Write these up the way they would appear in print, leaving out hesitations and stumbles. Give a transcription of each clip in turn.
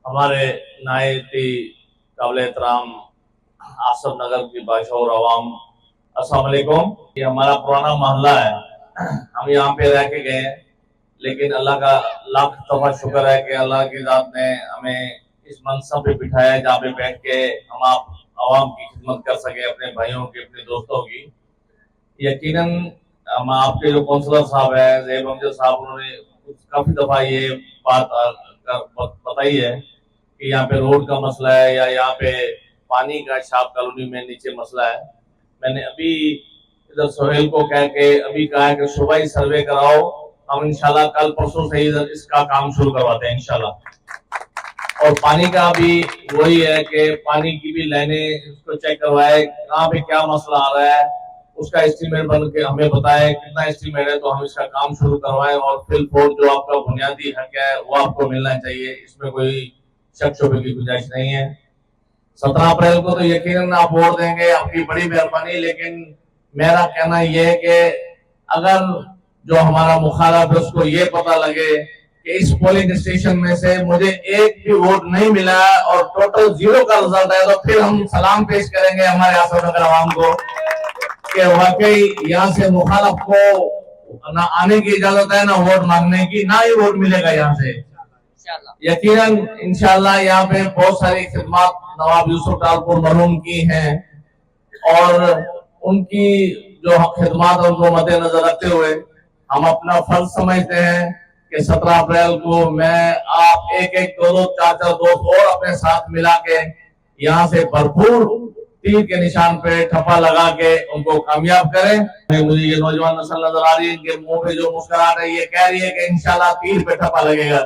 हमारे नायती काबिल एहतराम आसफ नगर की बाशऊर अवाम, अस्सलाम वालेकुम। ये हमारा पुराना मोहल्ला है। हम यहाँ पे रह के गए, लेकिन अल्लाह का लाख तौबा शुक्र है कि अल्लाह की जात ने हमें इस मनसब पे बिठाया जहाँ पे बैठ के हम आप आवाम की खिदमत कर सके, अपने भाइयों की, अपने दोस्तों की। यकीनन हम आपके जो काउंसलर साहब है ज़ैब अमजद साहब, उन्होंने काफी दफा ये बात बताई है कि यहाँ पे रोड का मसला है या यहाँ पे पानी का शाप कॉलोनी में नीचे मसला है। मैंने अभी इधर सोहेल को कह के अभी कहा है कि सुबह ही सर्वे कराओ, हम इंशाल्लाह कल परसों से ही इसका काम शुरू करवाते हैं इंशाल्लाह। और पानी का भी वही है कि पानी की भी लाइनें उसको चेक करवाए, कहाँ पे क्या मसला आ रहा है, उसका एस्टीमेट बन के हमें बताए कितना एस्टीमेट है, तो हम इसका काम शुरू करवाएं। और फिल फोर्ड जो आपका बुनियादी हक है वो आपको मिलना चाहिए, इसमें कोई शक शुबे की गुंजाइश नहीं है। 17 अप्रैल को तो यकीनन आप वोट देंगे, आपकी बड़ी मेहरबानी। लेकिन मेरा कहना यह है कि अगर जो हमारा मुखालफ है उसको ये पता लगे कि इस पोलिंग स्टेशन में से मुझे एक भी वोट नहीं मिला और टोटल 0 का रिजल्ट है, तो फिर हम सलाम पेश करेंगे हमारे आसफ नगर आवाम को कि वाकई यहाँ से मुखालफ को ना आने की इजाजत है, ना वोट मांगने की, ना ही वोट मिलेगा यहाँ से। यकीनन इंशाल्लाह यहाँ पे बहुत सारी खिदमत नवाब यूसुफ टालपुर मरहूम की हैं और उनकी जो खिदमत उनको मद्देनजर रखते हुए हम अपना फर्ज समझते हैं कि 17 अप्रैल को मैं आप एक एक दो चार दोस्त और अपने साथ मिला के यहाँ से भरपूर तीर के निशान पे ठप्पा लगा के उनको कामयाब करें। मुझे ये नौजवान नस्ल नजर आ रही है, इनके मुंह पे जो मुस्कुराहट है ये कह रही है कि इंशाल्लाह तीर पे ठप्पा लगेगा।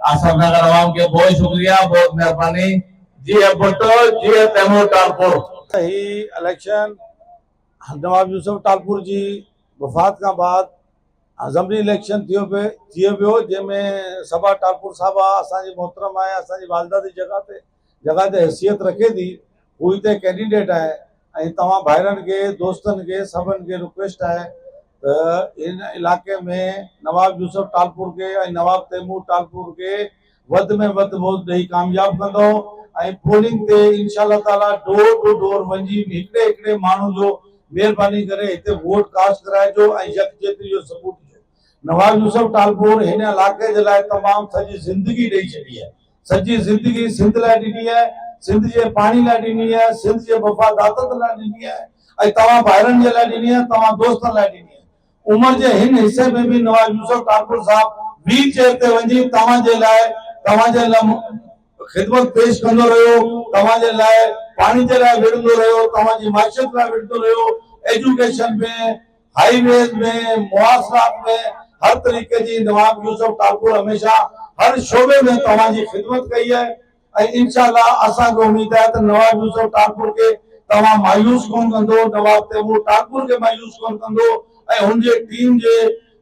आसफ नगर आवाम के बहुत शुक्रिया, बहुत मेहरबानी। जी भुट्टो, जी तैमूर टालपुर। ही इलेक्शन नवाब यूसुफ टालपुर जी वफ़ात खां बाद असेंबली इलेक्शन थियो पियो, जंहिंमें सभा टालपुर साहिबा असांजी मोहतरम आहे, असांजी वालदा जी जगह ते हैसियत रखे थी, हू हिते कैंडिडेट आहे। ऐं तव्हां भाइरनि खे, दोस्तनि खे, सभिनि खे रिक्वेस्ट आहे त इन इलाके में नवाब यूसुफ टालपुर के ऐं नवाब तैमूर टालपुर के वधि में वधि वोट ॾेई कामयाब कंदो ऐं पोलिंग ते इंशाअल्लाह ताला डोर टू डोर वञी हिकिड़े हिकिड़े माण्हू जो महिरबानी करे हिते वोट कास्ट कराइजो ऐं यकजहती जो सबूत ॾियो। नवाब यूसुफ टालपुर हिन इलाके जे लाइ तमामु सॼी ज़िंदगी ॾेई छॾी आहे, सॼी ज़िंदगी सिंध लाइ ॾिनी आहे, सिंध जे पाणी लाइ ॾिनी आहे, सिंध जे वफ़ादात लाइ ॾिनी आहे ऐं तव्हां भाइरनि जे लाइ ॾिनी आहे, तव्हां दोस्तनि लाइ ॾिनी आहे। उम्र जे हिन हिस्से में भी नवाब यूसुफ टालपुर साहब व्हील चेयर ते वञी तव्हांजे लाइ खिदमत पेश कंदो रहियो, तव्हांजे लाइ पाणी जे लाइ विढ़ंदो रहियो, तव्हांजी माइशत लाइ विढ़ंदो रहियो, एजुकेशन में, हाईवेज में, मुआसरात में, हर तरीके जी नवाब यूसुफ टालपुर हमेशा हर शोबे में तव्हांजी खिदमत कई है। ऐं इंशाअल्लाह असांखे उम्मीद है त नवाब यूसुफ टालपुर के तव्हां मायूस कोन कंदो, नवाब तैमूर टालपुर के मायूस कोन कंदो ऐं हुनजे टीम जे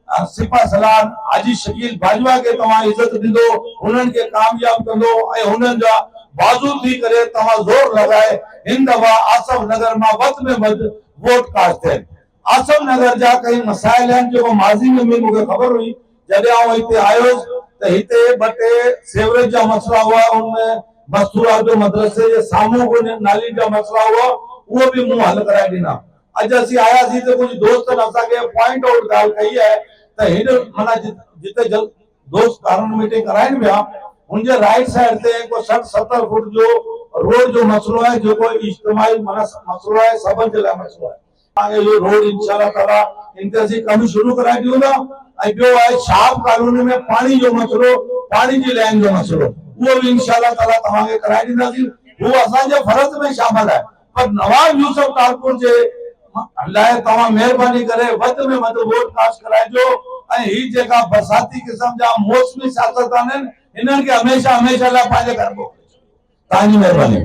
सिपा सलार हाजी शकील बाजवा के तव्हां इज्जत ॾींदो, हुननि खे कामयाब कंदो ऐं हुननि जा बाज़ू थी करे तव्हां ज़ोर लॻाए हिन दफ़ा आसफ नगर मां वधि में वधि वोट कास्ट थियनि। आसफ नगर जा कई मसाइल आहिनि जेको माज़ी में मूंखे ख़बर हुई, जॾहिं आउं हिते आयुसि त हिते ॿ टे सेवरेज जा मसला हुआ, उनमें मस्तूरा जो मदरसे जे साम्हूं नाली जा मसला हुआ, उहो बि मूं हल कराए ॾिना। अॼु असीं आयासीं त कुझु दोस्तनि असांखे पॉइंट आउट ॻाल्हि कई आहे त हिन माना जिते दोस्त कारण मीटिंग कराइनि पिया, हुनजे राइट साइड ते को 60-70 फुट जो रोड जो मसलो है, जेको इज्तिमाई माना मसलो है, सभिनि जे लाइ मसलो है। आगे ये रोड इंशाअल्लाह ताला इनते असीं कम शुरू कराए ॾियूं था। ऐं ॿियो आहे शाप कॉलोनी में पाणी जो मसलो, पाणी जी लाइन जो मसलो, उहो बि इंशाअल्लाह ताला तव्हांखे कराए ॾींदासीं। उहो असांजे फर्ज़ में शामिल आहे, पर नवाब यूसुफ टालपुर जे लाइ तव्हां महिरबानी करे वधि में वधि वोट कास्ट कराइजो ऐं ही जेका बरसाती क़िस्म जा मौसमी सियासतदान आहिनि, हिननि खे हमेशह लाइ पंहिंजे घर मोकिलिजो। तव्हांजी महिरबानी।